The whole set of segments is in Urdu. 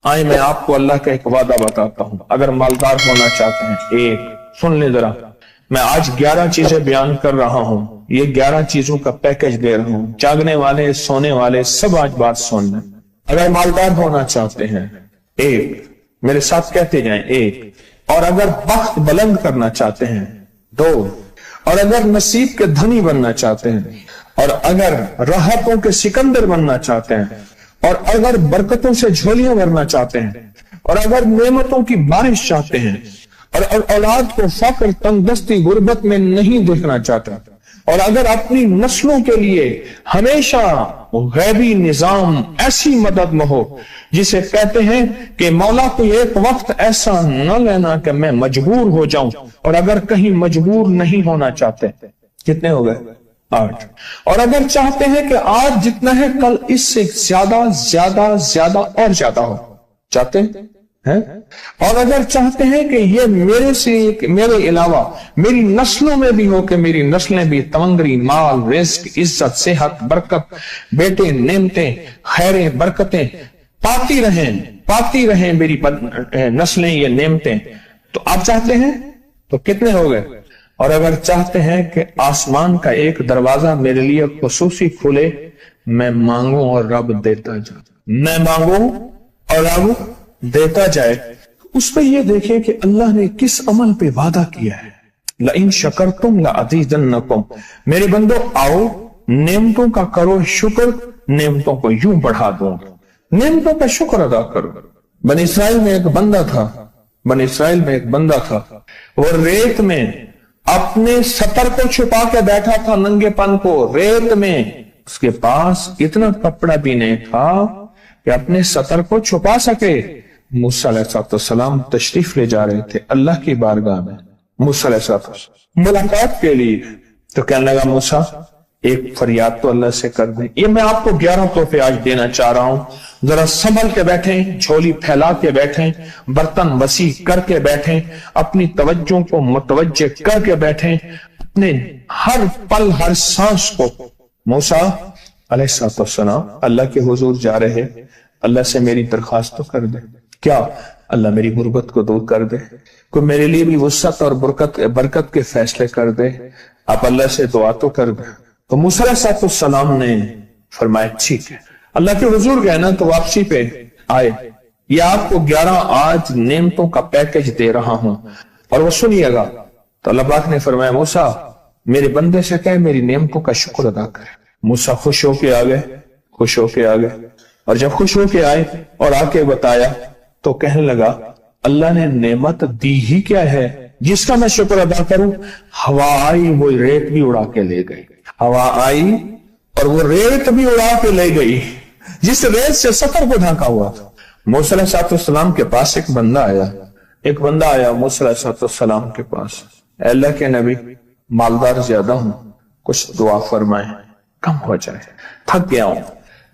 آئے میں آپ کو اللہ کا ایک وعدہ بتاتا ہوں، اگر مالدار ہونا چاہتے ہیں، ایک سن لیں ذرا، میں آج 11 چیزیں بیان کر رہا ہوں، یہ 11 چیزوں کا پیکج دے رہا ہوں، جاگنے والے سونے والے سب آج بات سن لیں۔ اگر مالدار ہونا چاہتے ہیں، ایک، میرے ساتھ کہتے جائیں، ایک، اور اگر بخت بلند کرنا چاہتے ہیں، دو، اور اگر نصیب کے دھنی بننا چاہتے ہیں، اور اگر راحتوں کے سکندر بننا چاہتے ہیں، اور اگر برکتوں سے جھولیاں بھرنا چاہتے ہیں، اور اگر نعمتوں کی بارش چاہتے ہیں، اور اولاد کو فقر، تنگ دستی، غربت میں نہیں دیکھنا چاہتے، اور اگر اپنی نسلوں کے لیے ہمیشہ غیبی نظام ایسی مدد میں ہو جسے کہتے ہیں کہ مولا کو ایک وقت ایسا نہ لینا کہ میں مجبور ہو جاؤں، اور اگر کہیں مجبور نہیں ہونا چاہتے، کتنے ہو گئے؟ 8۔ اور اگر چاہتے ہیں کہ آج جتنا ہے کل اس سے زیادہ زیادہ زیادہ اور زیادہ ہو، چاہتے ہیں؟ اور اگر چاہتے ہیں کہ یہ میرے علاوہ میری نسلوں میں بھی ہو، کہ میری نسلیں بھی تمنگری، مال، رزق، عزت، صحت، برکت، بیٹے، نعمتیں، خیریں، برکتیں پاتی رہیں میری نسلیں، یہ نعمتیں، تو آپ چاہتے ہیں؟ تو کتنے ہو گئے؟ اور اگر چاہتے ہیں کہ آسمان کا ایک دروازہ میرے لیے خصوصی کھلے، میں مانگوں اور رب دیتا جائے، میں مانگوں اور رب دیتا جائے، اس پہ یہ دیکھیں کہ اللہ نے کس عمل پہ وعدہ کیا ہے۔ لَإِن شَكَرْتُمْ لَأَزِيدَنَّكُمْ، میرے بندو آؤ نعمتوں کا کرو شکر، نعمتوں کو یوں بڑھا دوں، نعمتوں کا شکر ادا کرو۔ بنی اسرائیل میں ایک بندہ تھا، وہ ریت میں اپنے سطر کو چھپا کے بیٹھا تھا، ننگے پن کو، ریت میں، اس کے پاس اتنا کپڑا بھی نہیں تھا کہ اپنے سطر کو چھپا سکے۔ موسیٰ علیہ السلام تشریف لے جا رہے تھے اللہ کی بارگاہ میں، موسیٰ علیہ السلام ملاقات کے لیے، تو کہنے لگا موسیٰ ایک فریاد تو اللہ سے کر دیں۔ یہ میں آپ کو 11 تحفے آج دینا چاہ رہا ہوں، ذرا سنبھل کے بیٹھیں، جھولی پھیلا کے بیٹھیں، برتن وسیع کر کے بیٹھیں، اپنی توجہ کو متوجہ کر کے بیٹھیں، اپنے ہر پل ہر سانس کو۔ موسیٰ علیہ السلام اللہ کے حضور جا رہے، اللہ سے میری درخواست تو کر دے، کیا اللہ میری غربت کو دور کر دے، کوئی میرے لیے بھی وسعت اور برکت کے فیصلے کر دے، آپ اللہ سے دعا تو کر دے۔ تو موسیٰ علیہ السلام نے فرمایا ٹھیک ہے، اللہ کے حضور گئے نا تو واپسی پہ آئے، یہ آپ کو 11 آج نعمتوں کا پیکج دے رہا ہوں، اور وہ سنیے گا۔ تو اللہ پاک نے فرمایا موسیٰ میرے بندے سے کہے میری نعمتوں کا شکر ادا کرے۔ موسیٰ خوش ہو کے آ گئے، اور جب خوش ہو کے آئے اور آ کے بتایا تو کہنے لگا اللہ نے نعمت دی ہی کیا ہے جس کا میں شکر ادا کروں؟ ہوا آئی وہ ریت بھی اڑا کے لے گئی، ہوا آئی اور وہ ریت بھی اڑا کے لے گئی جس ریت سے سطر کو ڈھانکا ہوا تھا۔ موسیٰ علیہ السلام کے پاس ایک بندہ آیا موسیٰ علیہ السلام کے پاس، اے اللہ کے نبی مالدار زیادہ ہوں، کچھ دعا فرمائیں، کم ہو جائے، تھک گیا ہوں،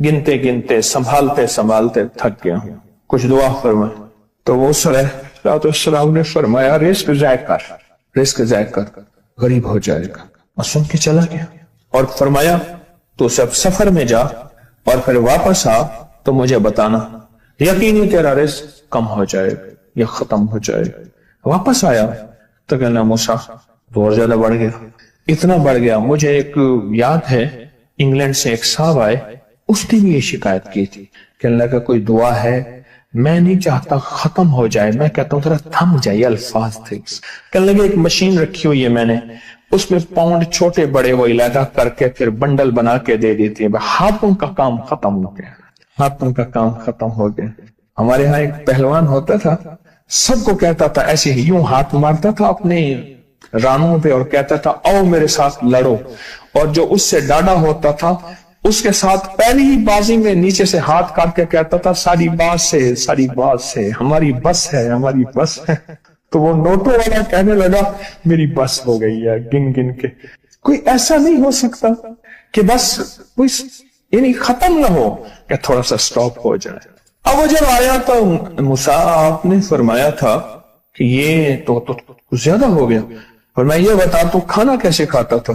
گنتے سنبھالتے تھک گیا ہوں، کچھ دعا فرمائیں۔ تو موسیٰ علیہ السلام نے فرمایا رزق ضائع کر، غریب ہو جائے گا، اور سن کے چلا گیا، اور فرمایا تو سب سفر میں جا اور پھر واپس آ تو مجھے بتانا، یقینی تیرا رزق کم ہو جائے گا یا ختم ہو جائے گا۔ واپس آیا تو کہنا موسیٰ تو اور زیادہ بڑھ گیا، اتنا بڑھ گیا، مجھے ایک یاد ہے انگلینڈ سے ایک صاحب آئے، اس نے بھی یہ شکایت کی تھی، کہنے لگا کوئی دعا ہے، میں نہیں چاہتا ختم ہو جائے، میں کہتا ہوں ذرا تھم جائے الفاظ تھے۔ کہنے لگا ایک مشین رکھی ہوئی ہے میں نے، اس میں پاؤنڈ چھوٹے بڑے وہ علیحدہ کر کے پھر بنڈل بنا کے دے دیتی ہے، ہاتھوں کا کام ختم ہو گیا۔ ہمارے ہاں ایک پہلوان ہوتا تھا، سب کو کہتا تھا ایسے ہی، یوں ہاتھ مارتا تھا اپنے رانوں پہ اور کہتا تھا آؤ میرے ساتھ لڑو، اور جو اس سے ڈاڈا ہوتا تھا اس کے ساتھ پہلی ہی بازی میں نیچے سے ہاتھ کاٹ کے کہتا تھا ساری بات سے ہماری بس ہے۔ تو وہ نوٹوں والا کہنے لگا میری بس ہو گئی ہے گن کے۔ کوئی ایسا نہیں ہو سکتا کہ بس کوئی یعنی ختم نہ ہو، کہ تھوڑا سا سٹاپ ہو جائے۔ اب وہ جب آیا تو موسیٰ آپ نے فرمایا تھا کہ یہ تو زیادہ ہو گیا، فرمایا یہ بتا تو کھانا کیسے کھاتا تھا؟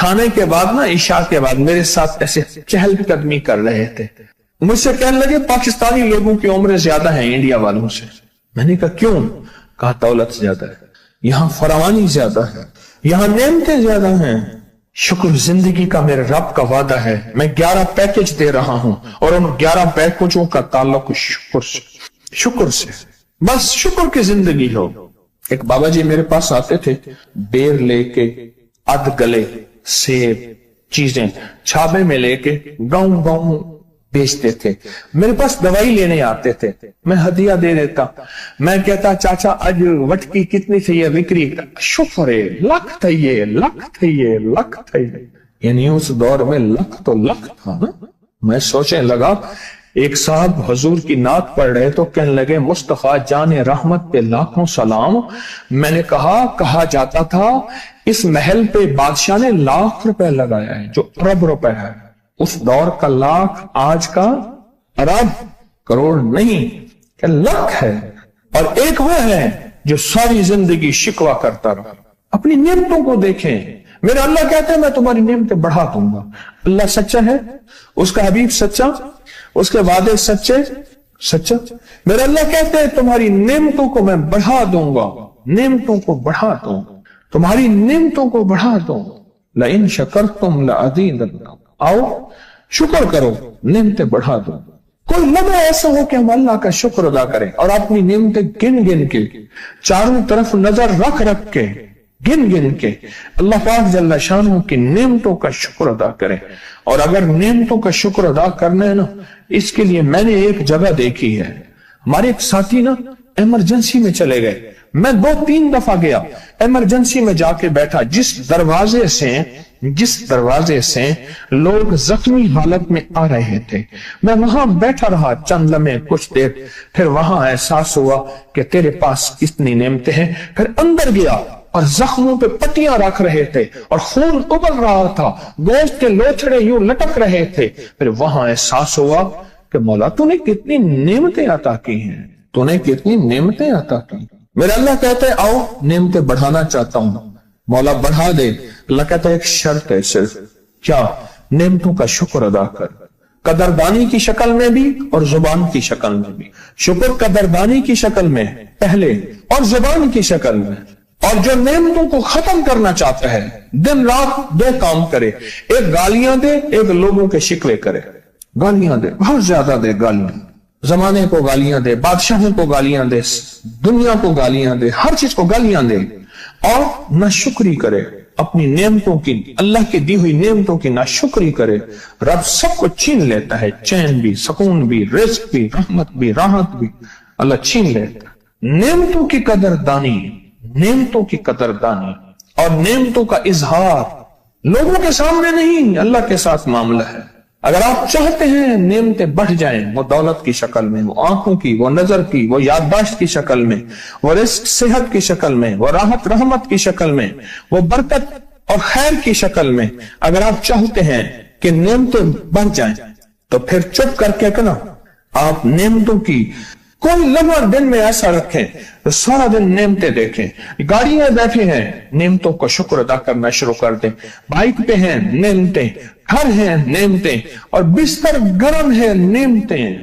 کھانے کے بعد نا عشاء کے بعد میرے ساتھ ایسے چہل قدمی کر رہے تھے. مجھ سے کہنے لگے پاکستانی لوگوں کی عمریں زیادہ ہیں انڈیا والوں سے. میں نے کہا کیوں؟ کہا دولت زیادہ ہے, یہاں فراوانی زیادہ ہے, یہاں نعمتیں زیادہ ہیں. شکر زندگی کا میرے رب کا وعدہ ہے, میں 11 پیکج دے رہا ہوں اور ان 11 پیکجوں کا تعلق شکر سے. بس شکر کی زندگی ہو. ایک بابا جی میرے پاس آتے تھے, بیر لے کے, ادھ گلے سیب چیزیں چھابے میں لے کے گاؤں گاؤں بیچتے تھے. میرے پاس دوائی لینے آتے تھے, میں ہدیہ دے دیتا. میں کہتا چاچا آج وٹکی کتنی تھی یہ وکری؟ شکر ہے, لکھ تھے, لکھ تھے, لکھ تھے. یعنی اس دور میں لکھ تو لکھ تھا نا. میں سوچنے لگا, ایک صاحب حضور کی نعت پڑھ رہے تو کہنے لگے مصطفیٰ جان رحمت پہ لاکھوں سلام. میں نے کہا جاتا تھا اس محل پہ بادشاہ نے لاکھ روپے لگایا ہے جو ارب روپے ہے. اس دور کا لاکھ آج کا ارب کروڑ نہیں کہ لاکھ ہے. اور ایک وہ ہے جو ساری زندگی شکوہ کرتا رہا. اپنی نعمتوں کو دیکھیں. میرا اللہ کہتا ہے میں تمہاری نعمتیں بڑھا دوں گا. اللہ سچا ہے, اس کا حبیب سچا, اس کے وعدے سچا. میرا اللہ کہتا ہے تمہاری نعمتوں کو میں بڑھا دوں گا, نعمتوں کو بڑھا دوں, تمہاری نعمتوں کو بڑھا دوں. لئن شکرتم لأزیدنکم, آؤ شکر کرو, نعمتیں بڑھا دو. کوئی لمحہ ایسا ہو کہ ہم اللہ کا شکر ادا کریں اور اپنی نعمتیں گن گن کے, چاروں طرف نظر رکھ کے, گن گن کے اللہ پاک جل شانہ کی نعمتوں کا شکر ادا کریں. اور اگر نعمتوں کا شکر ادا کرنا ہے نا, اس کے لیے میں نے ایک جگہ دیکھی ہے. ہمارے ایک ساتھی نا ایمرجنسی میں چلے گئے. میں 2-3 دفعہ گیا, ایمرجنسی میں جا کے بیٹھا. جس دروازے سے لوگ زخمی حالت میں آ رہے تھے, میں وہاں بیٹھا رہا چند لمحے, کچھ دیر. پھر وہاں احساس ہوا کہ تیرے پاس کتنی نعمتیں ہیں. پھر اندر گیا اور زخموں پہ پٹیاں رکھ رہے تھے اور خون ابل رہا تھا, گوشت کے لوتھڑے یوں لٹک رہے تھے. پھر وہاں احساس ہوا کہ مولا تو نے کتنی نعمتیں عطا کی ہیں, تو نے کتنی نعمتیں عطا کی. میرا اللہ کہتا ہے آؤ نعمتیں بڑھانا چاہتا ہوں. مولا بڑھا دے. اللہ کہتا ہے ایک شرط ہے صرف, کیا؟ نعمتوں کا شکر ادا کر, قدردانی کی شکل میں بھی اور زبان کی شکل میں بھی. شکر قدردانی کی شکل میں پہلے اور زبان کی شکل میں. اور جو نعمتوں کو ختم کرنا چاہتا ہے دن رات 2 کام کرے, ایک گالیاں دے, ایک لوگوں کے شکوے کرے. گالیاں دے, بہت زیادہ دے گالیاں, زمانے کو گالیاں دے, بادشاہوں کو گالیاں دے, دنیا کو گالیاں دے, ہر چیز کو گالیاں دے. اور ناشکری کرے اپنی نعمتوں کی, اللہ کی دی ہوئی نعمتوں کی ناشکری کرے. رب سب کو چھین لیتا ہے, چین بھی, سکون بھی, رزق بھی, رحمت بھی, راحت بھی اللہ چھین لیتا ہے. نعمتوں کی قدردانی, نعمتوں کی قدردانی اور نعمتوں کا اظہار لوگوں کے سامنے نہیں, اللہ کے ساتھ معاملہ ہے. اگر آپ چاہتے ہیں نعمتیں بڑھ جائیں, وہ دولت کی شکل میں, وہ آنکھوں کی, وہ نظر کی, وہ یادداشت کی شکل میں, وہ رزق صحت کی شکل میں, وہ راحت رحمت کی شکل میں, وہ برکت اور خیر کی شکل میں, اگر آپ چاہتے ہیں کہ نعمتیں بڑھ جائیں تو پھر چپ کر کے کنا آپ نعمتوں کی کوئی لمحہ دن میں ایسا رکھیں تو سارا دن نعمتیں دیکھیں. گاڑی میں بیٹھے ہیں, نعمتوں کا شکر ادا کرنا شروع کر دیں. بائک پہ ہیں, نعمتیں. گھر ہیں, نعمتیں. اور بستر گرم ہے, نعمتیں.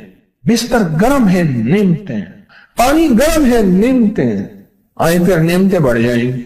بستر گرم ہے, نعمتیں. پانی گرم ہے, نعمتیں. آئیں پھر نعمتیں بڑھ جائیں گی.